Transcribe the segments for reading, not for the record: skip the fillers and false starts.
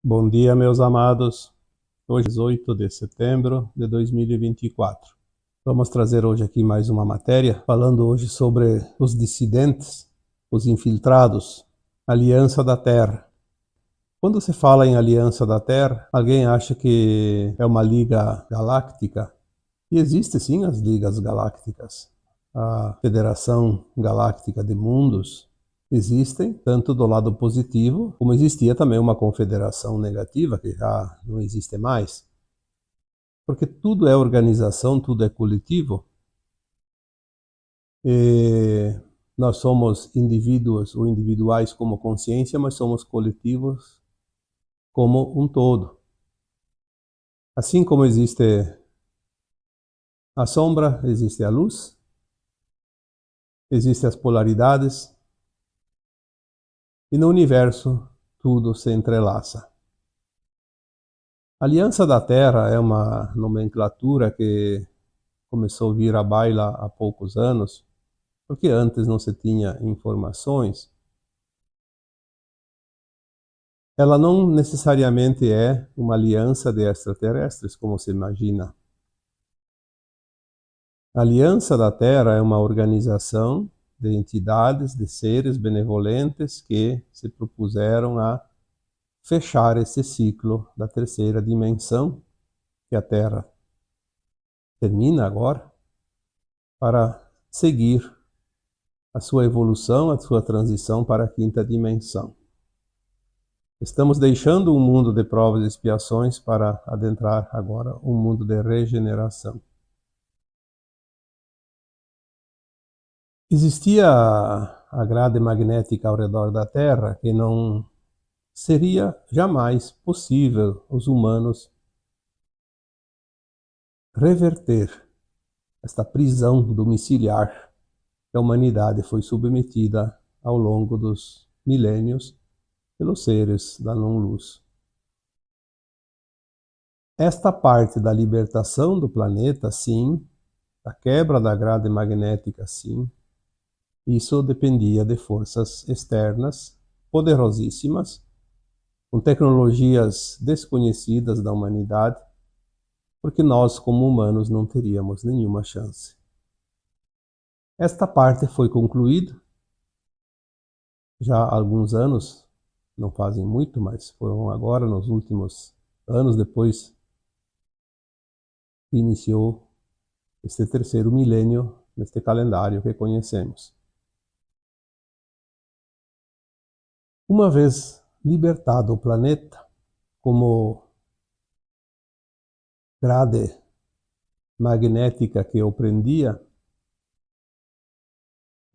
Bom dia, meus amados. Hoje é 18 de setembro de 2024. Vamos trazer hoje aqui mais uma matéria, falando hoje sobre os dissidentes, os infiltrados, Aliança da Terra. Quando se fala em Aliança da Terra, alguém acha que é uma liga galáctica. E existe sim as ligas galácticas. A Federação Galáctica de Mundos existem, tanto do lado positivo, como existia também uma confederação negativa, que já não existe mais. Porque tudo é organização, tudo é coletivo. E nós somos indivíduos ou individuais como consciência, mas somos coletivos como um todo. Assim como existe a sombra, existe a luz, existem as polaridades, e no universo tudo se entrelaça. Aliança da Terra é uma nomenclatura que começou a vir à baila há poucos anos, porque antes não se tinha informações. Ela não necessariamente é uma aliança de extraterrestres, como se imagina. A Aliança da Terra é uma organização de entidades, de seres benevolentes que se propuseram a fechar esse ciclo da terceira dimensão, que a Terra termina agora, para seguir a sua evolução, a sua transição para a quinta dimensão. Estamos deixando um mundo de provas e expiações para adentrar agora um mundo de regeneração. Existia a grade magnética ao redor da Terra que não seria jamais possível os humanos reverter esta prisão domiciliar que a humanidade foi submetida ao longo dos milênios pelos seres da não-luz. Esta parte da libertação do planeta, sim, da quebra da grade magnética, sim, isso dependia de forças externas, poderosíssimas, com tecnologias desconhecidas da humanidade, porque nós, como humanos, não teríamos nenhuma chance. Esta parte foi concluída já há alguns anos, não fazem muito, mas foram agora, nos últimos anos, depois que iniciou este terceiro milênio neste calendário que conhecemos. Uma vez libertado o planeta como grade magnética que o prendia,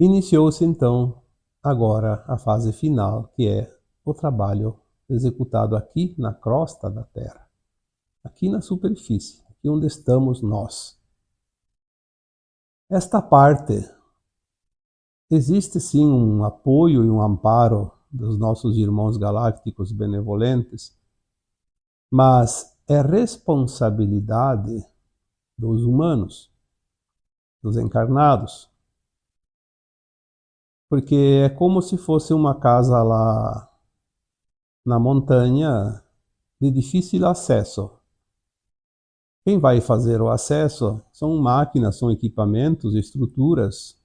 iniciou-se então agora a fase final, que é o trabalho executado aqui na crosta da Terra, aqui na superfície, aqui onde estamos nós. Esta parte, existe sim um apoio e um amparo dos nossos irmãos galácticos benevolentes, mas é responsabilidade dos humanos, dos encarnados, porque é como se fosse uma casa lá na montanha de difícil acesso. Quem vai fazer o acesso são máquinas, são equipamentos, estruturas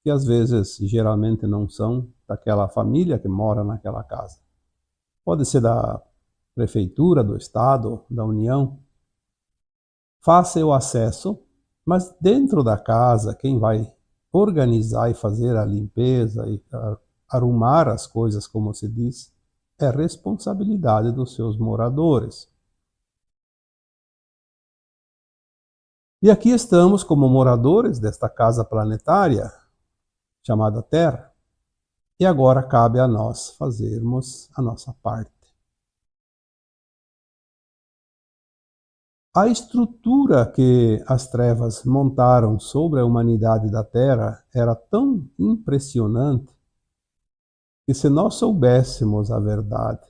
que às vezes, geralmente não são daquela família que mora naquela casa. Pode ser da prefeitura, do estado, da União. Faça o acesso, mas dentro da casa, quem vai organizar e fazer a limpeza e arrumar as coisas, como se diz, é responsabilidade dos seus moradores. E aqui estamos como moradores desta casa planetária, chamada Terra, e agora cabe a nós fazermos a nossa parte. A estrutura que as trevas montaram sobre a humanidade da Terra era tão impressionante que, se nós soubéssemos a verdade,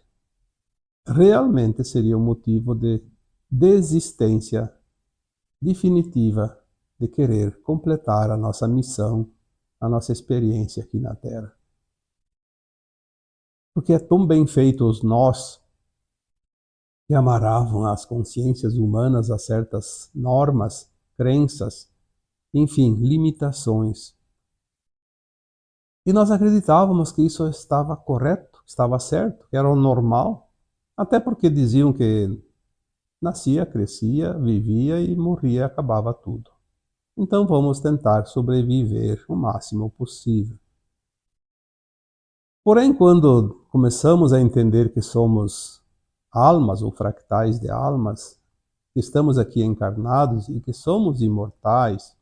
realmente seria um motivo de desistência definitiva de querer completar a nossa missão, a nossa experiência aqui na Terra. Porque é tão bem feito os nós, que amarravam as consciências humanas a certas normas, crenças, enfim, limitações. E nós acreditávamos que isso estava correto, estava certo, que era o normal, até porque diziam que nascia, crescia, vivia e morria, acabava tudo. Então vamos tentar sobreviver o máximo possível. Porém, quando começamos a entender que somos almas ou fractais de almas, que estamos aqui encarnados e que somos imortais,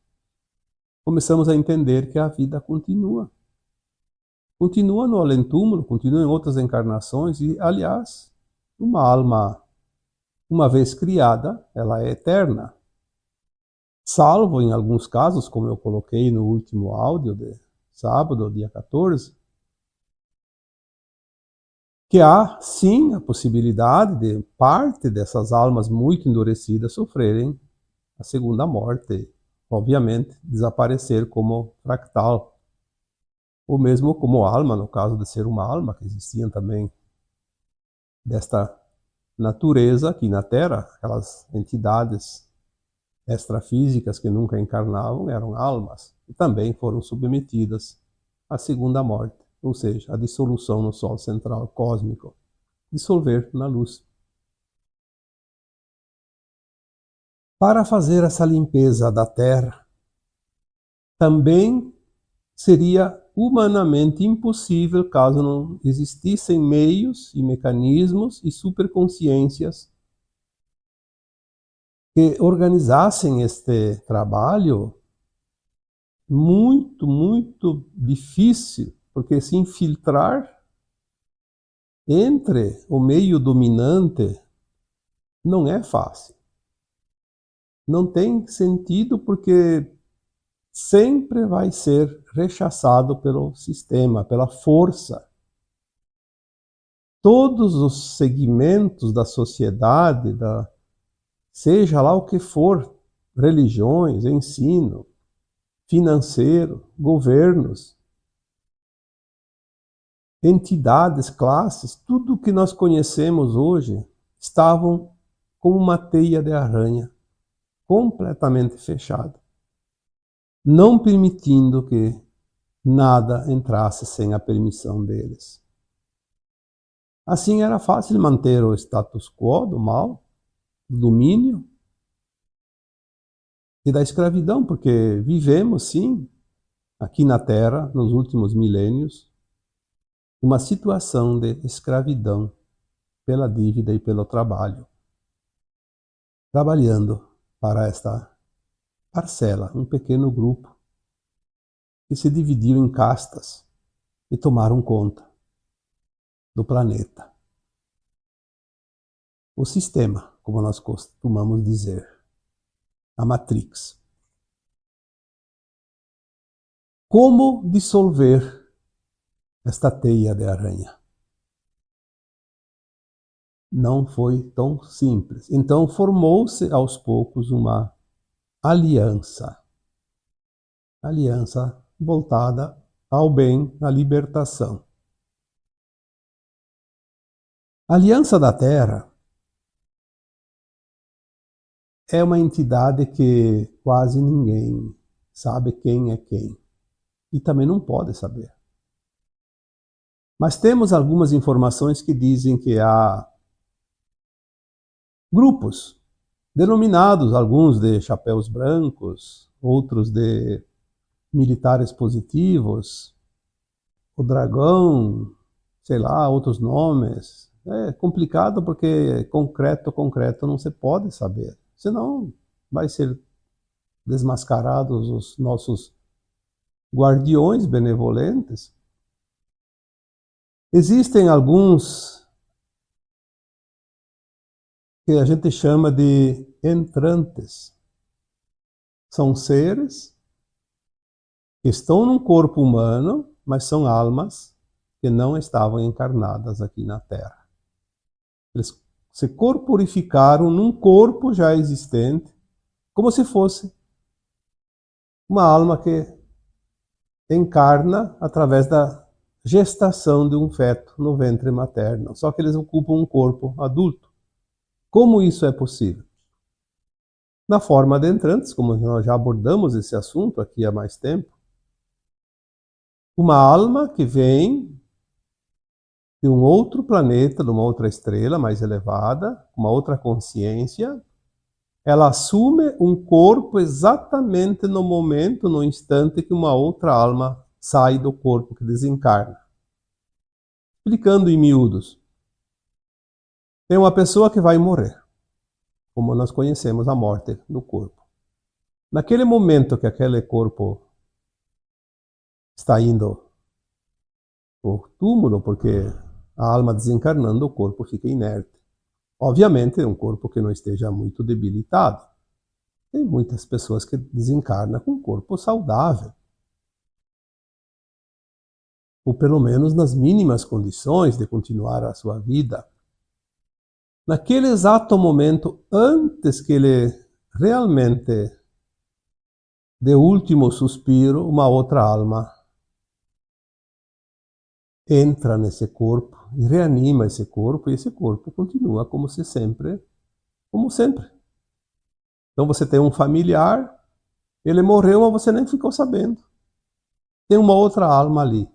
começamos a entender que a vida continua. Continua no além-túmulo, continua em outras encarnações e, aliás, uma alma, uma vez criada, ela é eterna. Salvo em alguns casos, como eu coloquei no último áudio de sábado, dia 14, que há sim a possibilidade de parte dessas almas muito endurecidas sofrerem a segunda morte, obviamente desaparecer como fractal, ou mesmo como alma, no caso de ser uma alma, que existiam também desta natureza aqui na Terra, aquelas entidades extrafísicas que nunca encarnavam, eram almas, e também foram submetidas à segunda morte, ou seja, a dissolução no Sol central cósmico, dissolver na luz. Para fazer essa limpeza da Terra, também seria humanamente impossível caso não existissem meios e mecanismos e superconsciências que organizassem este trabalho muito difícil, porque se infiltrar entre o meio dominante não é fácil. Não tem sentido porque sempre vai ser rechaçado pelo sistema, pela força. Todos os segmentos da sociedade, seja lá o que for, religiões, ensino, financeiro, governos, entidades, classes, tudo que nós conhecemos hoje estavam como uma teia de aranha, completamente fechada, não permitindo que nada entrasse sem a permissão deles. Assim era fácil manter o status quo do mal, do domínio e da escravidão, porque vivemos, sim, aqui na Terra, nos últimos milênios, uma situação de escravidão pela dívida e pelo trabalho, trabalhando para esta parcela, um pequeno grupo que se dividiu em castas e tomaram conta do planeta. O sistema, como nós costumamos dizer, a Matrix. Como dissolver esta teia de aranha? Não foi tão simples. Então formou-se aos poucos uma aliança voltada ao bem, à libertação. A Aliança da Terra é uma entidade que quase ninguém sabe quem é quem. E também não pode saber. Mas temos algumas informações que dizem que há grupos, denominados alguns de chapéus brancos, outros de militares positivos, o dragão, sei lá, outros nomes. É complicado porque concreto não se pode saber. Senão vai ser desmascarados os nossos guardiões benevolentes. Existem alguns que a gente chama de entrantes. São seres que estão num corpo humano, mas são almas que não estavam encarnadas aqui na Terra. Eles se corporificaram num corpo já existente, como se fosse uma alma que encarna através da gestação de um feto no ventre materno. Só que eles ocupam um corpo adulto. Como isso é possível? Na forma de entrantes, como nós já abordamos esse assunto aqui há mais tempo, uma alma que vem de um outro planeta, de uma outra estrela mais elevada, uma outra consciência, ela assume um corpo exatamente no momento, no instante que uma outra alma sai do corpo, que desencarna. Explicando em miúdos, tem uma pessoa que vai morrer, como nós conhecemos a morte do corpo. Naquele momento que aquele corpo está indo ao túmulo, porque a alma desencarnando, o corpo fica inerte. Obviamente, é um corpo que não esteja muito debilitado. Tem muitas pessoas que desencarnam com um corpo saudável, ou pelo menos nas mínimas condições de continuar a sua vida. Naquele exato momento, antes que ele realmente dê o último suspiro, uma outra alma entra nesse corpo e reanima esse corpo, e esse corpo continua como sempre. Então você tem um familiar, ele morreu, mas você nem ficou sabendo. Tem uma outra alma ali.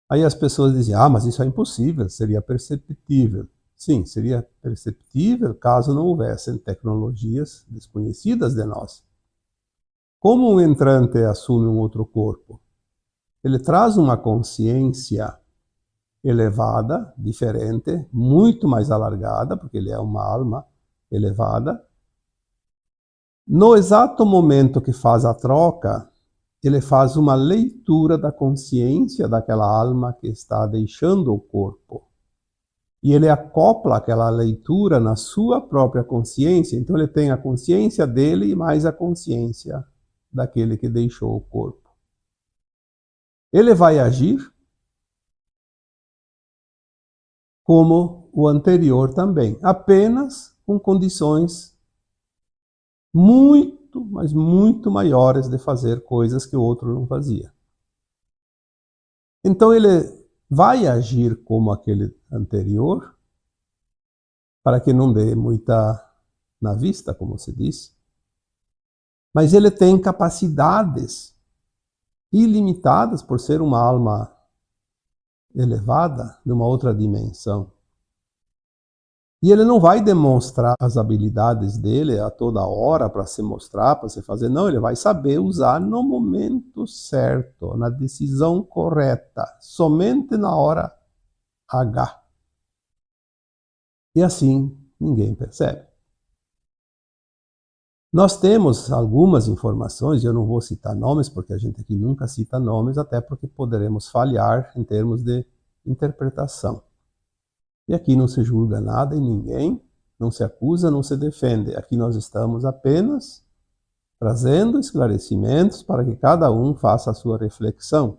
Aí as pessoas dizem, mas isso é impossível, seria perceptível. Sim, seria perceptível caso não houvessem tecnologias desconhecidas de nós. Como um entrante assume um outro corpo? Ele traz uma consciência elevada, diferente, muito mais alargada, porque ele é uma alma elevada. No exato momento que faz a troca, ele faz uma leitura da consciência daquela alma que está deixando o corpo. E ele acopla aquela leitura na sua própria consciência. Então ele tem a consciência dele e mais a consciência daquele que deixou o corpo. Ele vai agir como o anterior também, apenas com condições muito, mas muito maiores de fazer coisas que o outro não fazia. Então ele vai agir como aquele anterior, para que não dê muita na vista, como se diz, mas ele tem capacidades ilimitadas por ser uma alma elevada, de uma outra dimensão. E ele não vai demonstrar as habilidades dele a toda hora para se mostrar, para se fazer. Não, ele vai saber usar no momento certo, na decisão correta, somente na hora H. E assim ninguém percebe. Nós temos algumas informações, e eu não vou citar nomes, porque a gente aqui nunca cita nomes, até porque poderemos falhar em termos de interpretação. E aqui não se julga nada em ninguém, não se acusa, não se defende. Aqui nós estamos apenas trazendo esclarecimentos para que cada um faça a sua reflexão.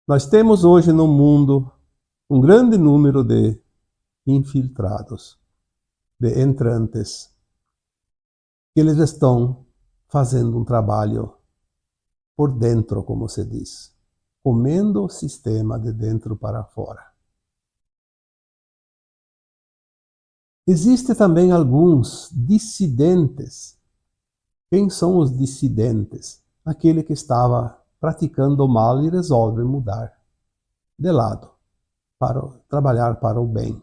Nós temos hoje no mundo um grande número de infiltrados, de entrantes, que eles estão fazendo um trabalho por dentro, como se diz, comendo o sistema de dentro para fora. Existem também alguns dissidentes. Quem são os dissidentes? Aquele que estava praticando o mal e resolve mudar de lado, para trabalhar para o bem.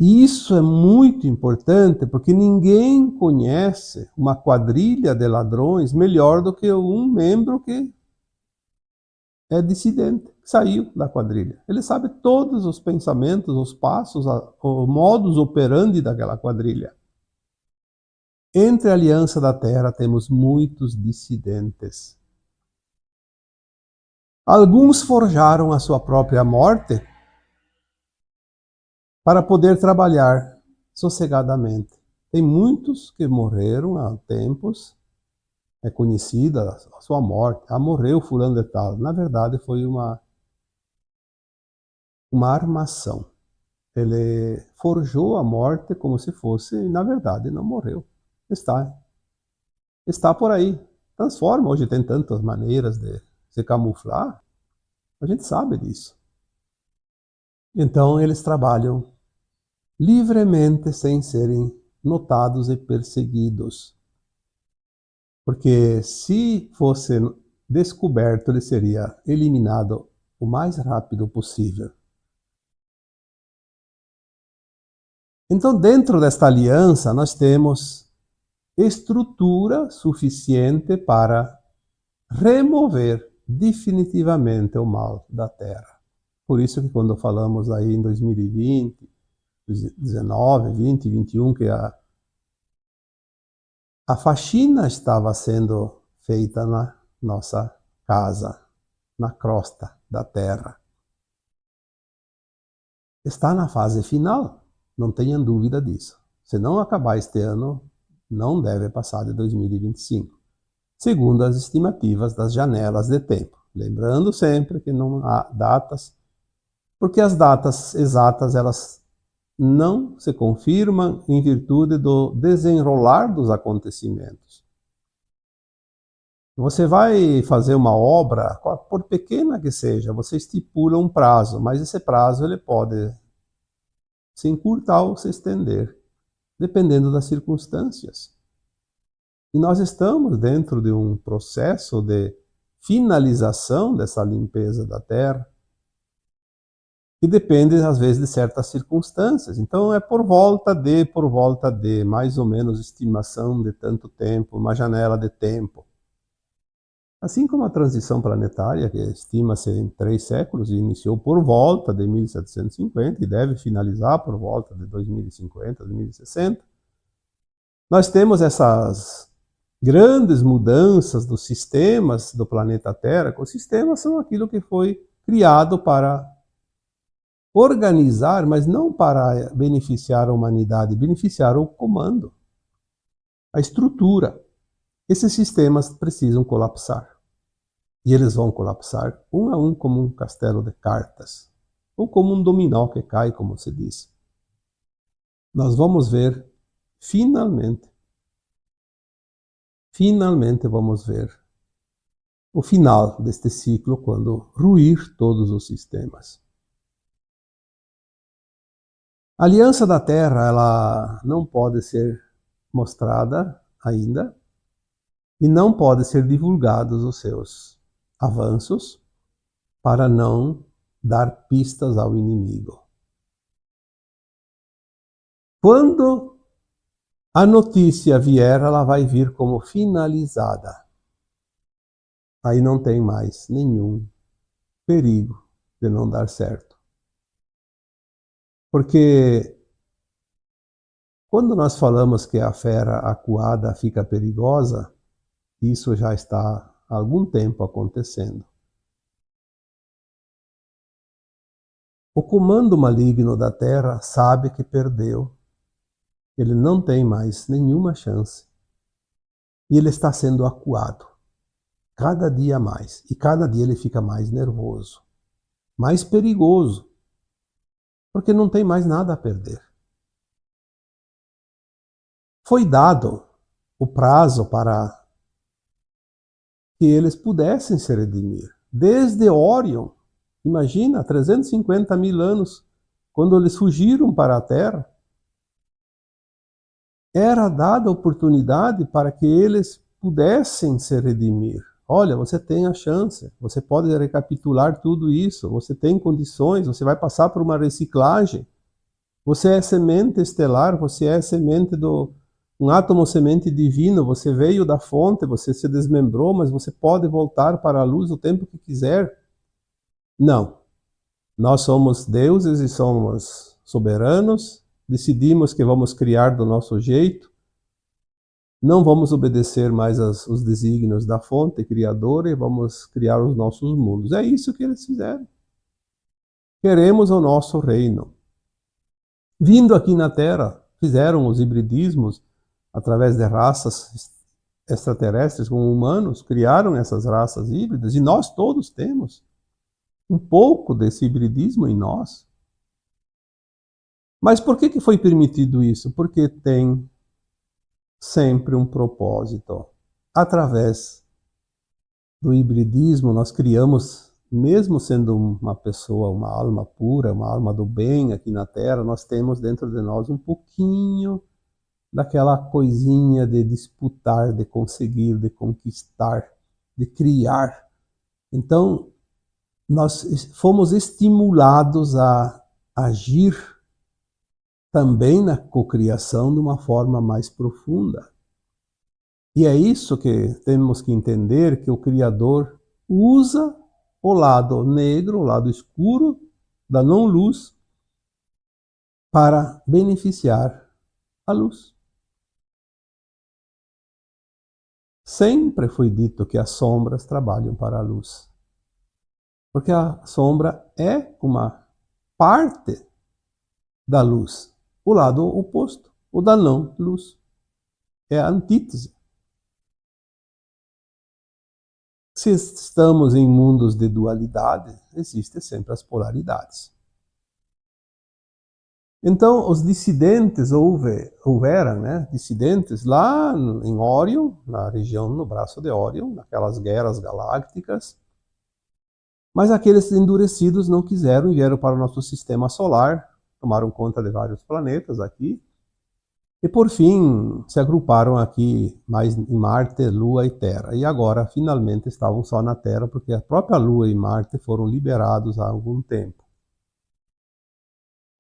E isso é muito importante, porque ninguém conhece uma quadrilha de ladrões melhor do que um membro que é dissidente, que saiu da quadrilha. Ele sabe todos os pensamentos, os passos, o modus operandi daquela quadrilha. Entre a Aliança da Terra temos muitos dissidentes. Alguns forjaram a sua própria morte para poder trabalhar sossegadamente. Tem muitos que morreram há tempos, é conhecida a sua morte. Morreu fulano de tal. Na verdade foi uma armação. Ele forjou a morte como se fosse, e na verdade não morreu. Está por aí. Transforma, hoje tem tantas maneiras de se camuflar, a gente sabe disso. Então eles trabalham livremente sem serem notados e perseguidos. Porque se fosse descoberto, ele seria eliminado o mais rápido possível. Então, dentro desta aliança, nós temos estrutura suficiente para remover definitivamente o mal da Terra. Por isso que quando falamos aí em 2020, 19, 20, 21, que a faxina estava sendo feita na nossa casa, na crosta da Terra. Está na fase final, não tenham dúvida disso. Se não acabar este ano, não deve passar de 2025, segundo as estimativas das janelas de tempo. Lembrando sempre que não há datas, porque as datas exatas elas não se confirmam em virtude do desenrolar dos acontecimentos. Você vai fazer uma obra, por pequena que seja, você estipula um prazo, mas esse prazo ele pode se encurtar ou se estender, dependendo das circunstâncias. E nós estamos dentro de um processo de finalização dessa limpeza da Terra, que depende, às vezes, de certas circunstâncias. Então, é por volta de, mais ou menos, estimação de tanto tempo, uma janela de tempo. Assim como a transição planetária, que estima-se em 3 séculos, e iniciou por volta de 1750 e deve finalizar por volta de 2050, 2060, nós temos essas grandes mudanças dos sistemas do planeta Terra. Os sistemas são aquilo que foi criado para organizar, mas não para beneficiar a humanidade, beneficiar o comando, a estrutura. Esses sistemas precisam colapsar. E eles vão colapsar um a um como um castelo de cartas, ou como um dominó que cai, como se diz. Nós vamos ver, finalmente vamos ver o final deste ciclo, quando ruir todos os sistemas. A aliança da Terra, ela não pode ser mostrada ainda, e não pode ser divulgados os seus avanços para não dar pistas ao inimigo. Quando a notícia vier, ela vai vir como finalizada. Aí não tem mais nenhum perigo de não dar certo. Porque quando nós falamos que a fera acuada fica perigosa, isso já está há algum tempo acontecendo. O comando maligno da Terra sabe que perdeu. Ele não tem mais nenhuma chance. E ele está sendo acuado. Cada dia mais. E cada dia ele fica mais nervoso. Mais perigoso. Porque não tem mais nada a perder. Foi dado o prazo para que eles pudessem se redimir. Desde Órion, imagina, 350 mil anos, quando eles fugiram para a Terra, era dada a oportunidade para que eles pudessem se redimir. Olha, você tem a chance, você pode recapitular tudo isso, você tem condições, você vai passar por uma reciclagem. Você é semente estelar, você é semente um átomo semente divino, você veio da fonte, você se desmembrou, mas você pode voltar para a luz o tempo que quiser. Não. Nós somos deuses e somos soberanos, decidimos que vamos criar do nosso jeito, não vamos obedecer mais os desígnios da fonte criadora e vamos criar os nossos mundos. É isso que eles fizeram. Queremos o nosso reino. Vindo aqui na Terra, fizeram os hibridismos através de raças extraterrestres com humanos, criaram essas raças híbridas, e nós todos temos um pouco desse hibridismo em nós. Mas por que foi permitido isso? Porque tem sempre um propósito. Através do hibridismo, nós criamos mesmo sendo uma pessoa, uma alma pura, uma alma do bem aqui na Terra, nós temos dentro de nós um pouquinho daquela coisinha de disputar, de conseguir, de conquistar, de criar. Então, nós fomos estimulados a agir também na cocriação de uma forma mais profunda. E é isso que temos que entender, que o Criador usa o lado negro, o lado escuro da não-luz para beneficiar a luz. Sempre foi dito que as sombras trabalham para a luz. Porque a sombra é uma parte da luz. O lado oposto, o da não-luz. É a antítese. Se estamos em mundos de dualidade, existem sempre as polaridades. Então, os dissidentes houveram, né, dissidentes lá em Órion, na região, no braço de Órion, naquelas guerras galácticas. Mas aqueles endurecidos não quiseram e vieram para o nosso sistema solar, tomaram conta de vários planetas aqui, e por fim se agruparam aqui mais em Marte, Lua e Terra. E agora finalmente estavam só na Terra, porque a própria Lua e Marte foram liberados há algum tempo.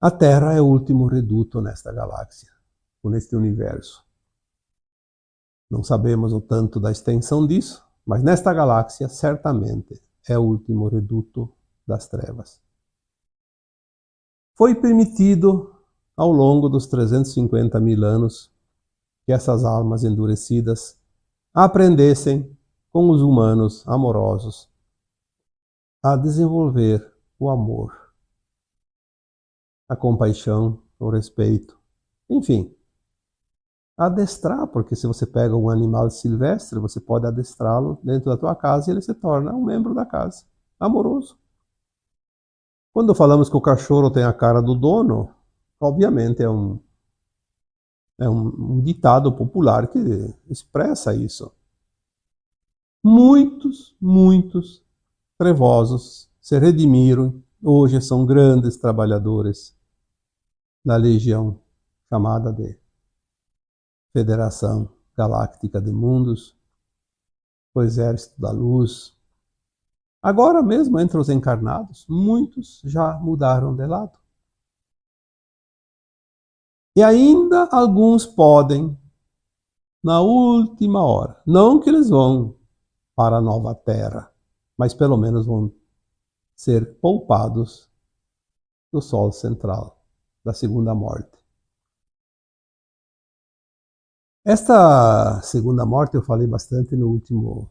A Terra é o último reduto nesta galáxia, neste universo. Não sabemos o tanto da extensão disso, mas nesta galáxia certamente é o último reduto das trevas. Foi permitido ao longo dos 350 mil anos que essas almas endurecidas aprendessem com os humanos amorosos a desenvolver o amor, a compaixão, o respeito, enfim, adestrar, porque se você pega um animal silvestre, você pode adestrá-lo dentro da tua casa e ele se torna um membro da casa, amoroso. Quando falamos que o cachorro tem a cara do dono, obviamente é um ditado popular que expressa isso. Muitos trevosos se redimiram, hoje são grandes trabalhadores da legião chamada de Federação Galáctica de Mundos, o Exército da Luz. Agora mesmo, entre os encarnados, muitos já mudaram de lado. E ainda alguns podem, na última hora, não que eles vão para a nova Terra, mas pelo menos vão ser poupados do Sol central, da segunda morte. Esta segunda morte eu falei bastante no último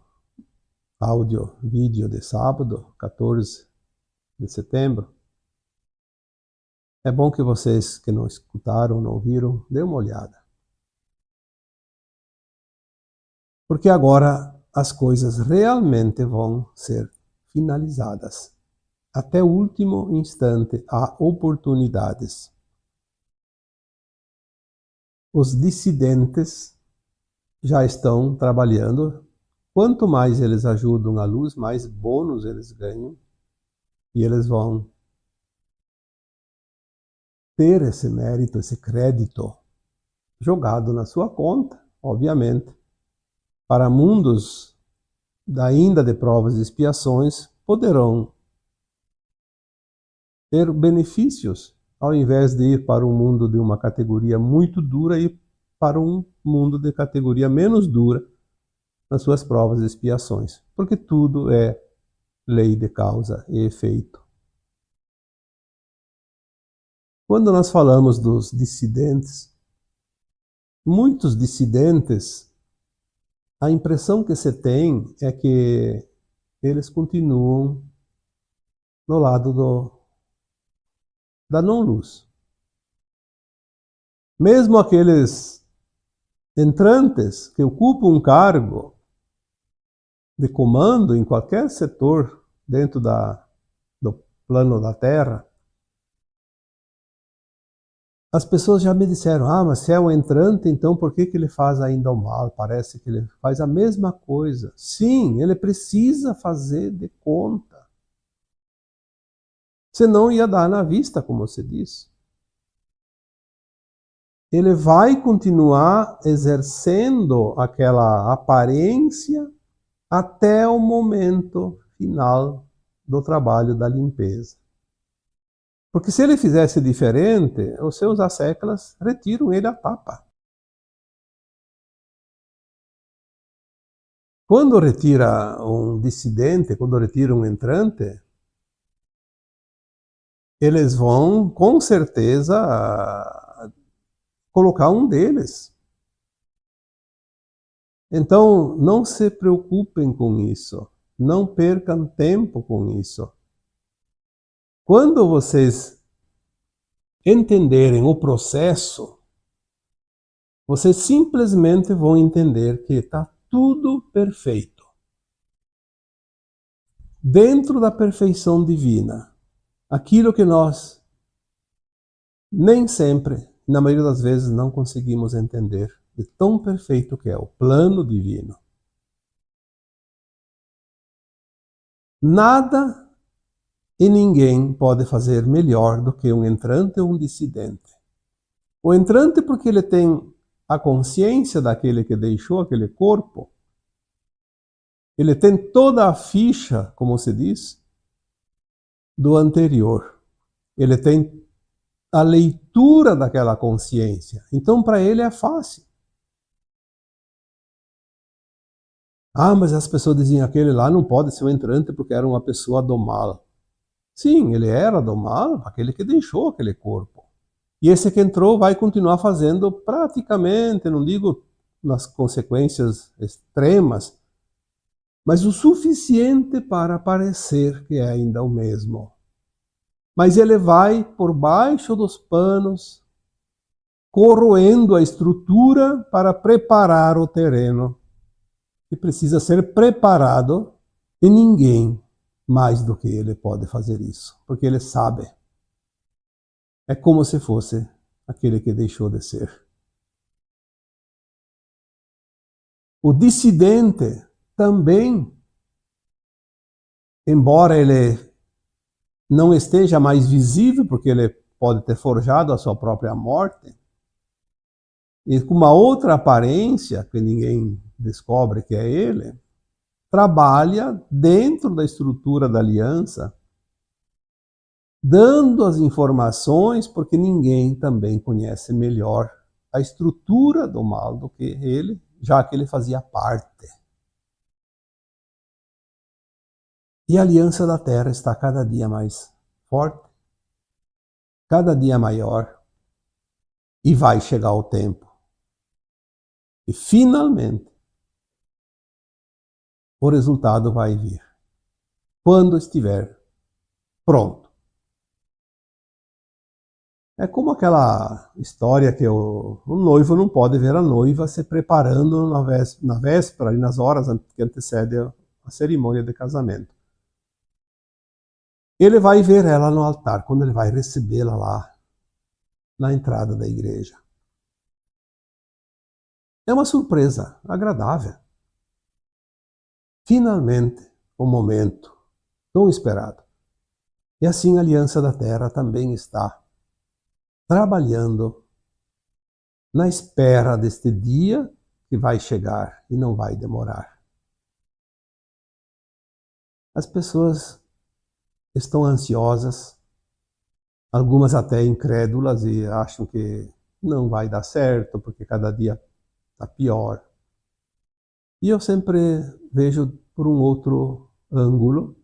vídeo de sábado, 14 de setembro. É bom que vocês que não escutaram, não ouviram, dêem uma olhada. Porque agora as coisas realmente vão ser finalizadas. Até o último instante há oportunidades. Os dissidentes já estão trabalhando. Quanto mais eles ajudam a luz, mais bônus eles ganham. E eles vão ter esse mérito, esse crédito jogado na sua conta, obviamente. Para mundos ainda de provas e expiações, poderão ter benefícios, ao invés de ir para um mundo de uma categoria muito dura, ir para um mundo de categoria menos dura nas suas provas e expiações, porque tudo é lei de causa e efeito. Quando nós falamos dos dissidentes, muitos dissidentes, a impressão que se tem é que eles continuam no lado da não-luz. Mesmo aqueles entrantes que ocupam um cargo de comando em qualquer setor dentro do plano da Terra, as pessoas já me disseram, mas se é um entrante, então por que ele faz ainda o mal? Parece que ele faz a mesma coisa. Sim, ele precisa fazer de conta. Senão ia dar na vista, como se diz. Ele vai continuar exercendo aquela aparência até o momento final do trabalho da limpeza. Porque se ele fizesse diferente, os seus asséculas retiram ele a tapa. Quando retira um dissidente, quando retira um entrante, eles vão, com certeza, colocar um deles. Então, não se preocupem com isso. Não percam tempo com isso. Quando vocês entenderem o processo, vocês simplesmente vão entender que está tudo perfeito. Dentro da perfeição divina. Aquilo que nós nem sempre, na maioria das vezes, não conseguimos entender. De tão perfeito que é o plano divino. Nada e ninguém pode fazer melhor do que um entrante ou um dissidente. O entrante porque ele tem a consciência daquele que deixou aquele corpo, ele tem toda a ficha, como se diz, do anterior. Ele tem a leitura daquela consciência. Então, para ele é fácil. Ah, mas as pessoas diziam, aquele lá não pode ser um entrante porque era uma pessoa do mal. Sim, ele era do mal, aquele que deixou aquele corpo. E esse que entrou vai continuar fazendo praticamente, não digo nas consequências extremas, mas o suficiente para parecer que é ainda o mesmo. Mas ele vai por baixo dos panos, corroendo a estrutura para preparar o terreno, que precisa ser preparado, e ninguém mais do que ele pode fazer isso, porque ele sabe. É como se fosse aquele que deixou de ser. O dissidente também, embora ele não esteja mais visível, porque ele pode ter forjado a sua própria morte, e com uma outra aparência, que ninguém descobre que é ele, trabalha dentro da estrutura da aliança, dando as informações, porque ninguém também conhece melhor a estrutura do mal do que ele, já que ele fazia parte. E a aliança da Terra está cada dia mais forte, cada dia maior, e vai chegar o tempo. E finalmente, o resultado vai vir, quando estiver pronto. É como aquela história que o noivo não pode ver a noiva se preparando na véspera, e nas horas que antecedem a cerimônia de casamento. Ele vai ver ela no altar, quando ele vai recebê-la lá na entrada da igreja. É uma surpresa agradável. Finalmente, o momento tão esperado. E assim a Aliança da Terra também está trabalhando na espera deste dia que vai chegar e não vai demorar. As pessoas estão ansiosas, algumas até incrédulas e acham que não vai dar certo porque cada dia está pior. E eu sempre vejo por um outro ângulo,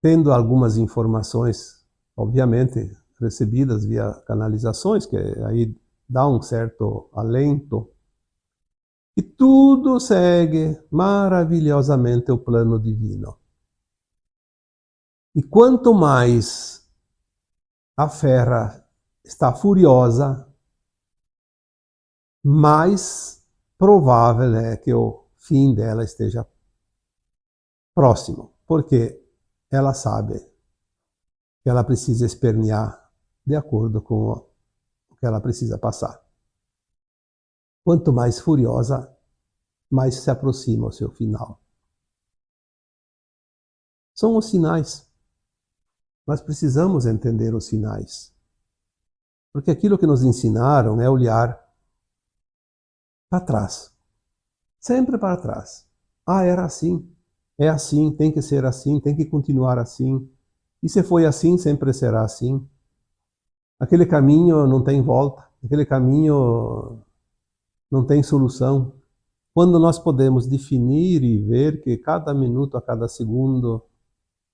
tendo algumas informações, obviamente, recebidas via canalizações, que aí dá um certo alento, e tudo segue maravilhosamente o plano divino. E quanto mais a Fera está furiosa, mais provável é que o fim dela esteja próximo, porque ela sabe que ela precisa espernear de acordo com o que ela precisa passar. Quanto mais furiosa, mais se aproxima o seu final. São os sinais. Nós precisamos entender os sinais. Porque aquilo que nos ensinaram é olhar para trás. Sempre para trás. Ah, era assim. É assim, tem que ser assim, tem que continuar assim. E se foi assim, sempre será assim. Aquele caminho não tem volta. Aquele caminho não tem solução. Quando nós podemos definir e ver que cada minuto, a cada segundo,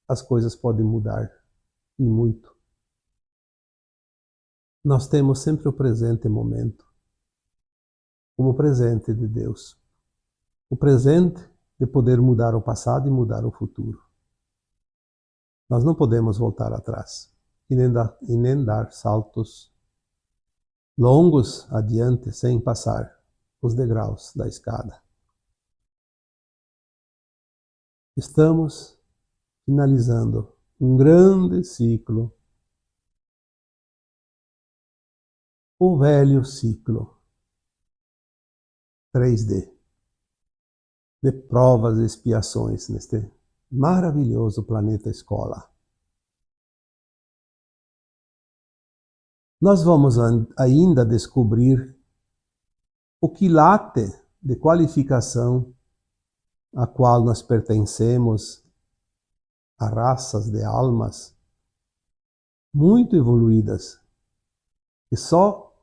as coisas podem mudar. E muito. Nós temos sempre o presente momento como presente de Deus. O presente de poder mudar o passado e mudar o futuro. Nós não podemos voltar atrás e nem dar saltos longos adiante sem passar os degraus da escada. Estamos finalizando um grande ciclo, o velho ciclo 3D, de provas e expiações neste maravilhoso planeta escola. Nós vamos ainda descobrir o quilate de qualificação a qual nós pertencemos, a raças de almas muito evoluídas. E só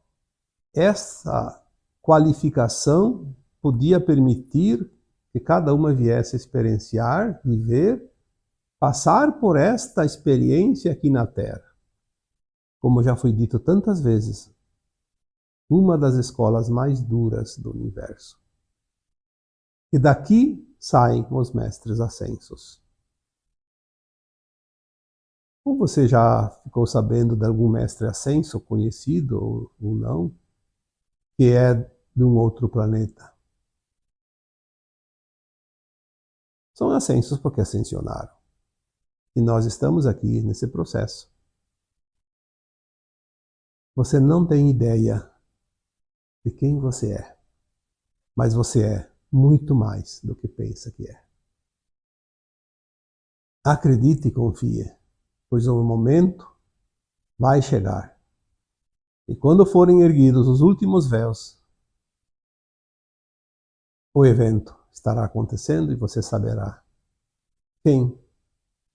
essa qualificação podia permitir que cada uma viesse experienciar, viver, passar por esta experiência aqui na Terra. Como já foi dito tantas vezes, uma das escolas mais duras do universo. E daqui saem os mestres ascensos. Ou você já ficou sabendo de algum mestre ascenso, conhecido ou não, que é de um outro planeta? São ascensos porque ascensionaram. E nós estamos aqui nesse processo. Você não tem ideia de quem você é, mas você é muito mais do que pensa que é. Acredite e confie, pois o momento vai chegar. E quando forem erguidos os últimos véus, o evento estará acontecendo e você saberá quem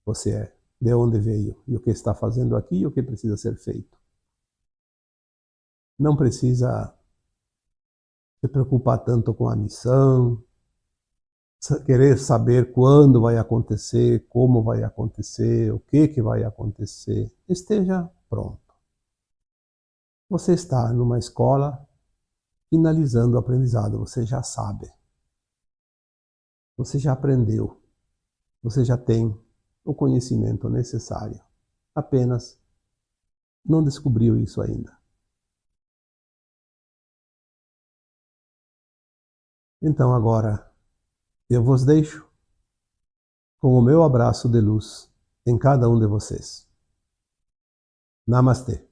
você é, de onde veio e o que está fazendo aqui e o que precisa ser feito. Não precisa se preocupar tanto com a missão, querer saber quando vai acontecer, como vai acontecer, o que vai acontecer. Esteja pronto. Você está numa escola finalizando o aprendizado, você já sabe. Você já aprendeu. Você já tem o conhecimento necessário. Apenas não descobriu isso ainda. Então agora eu vos deixo com o meu abraço de luz em cada um de vocês. Namastê.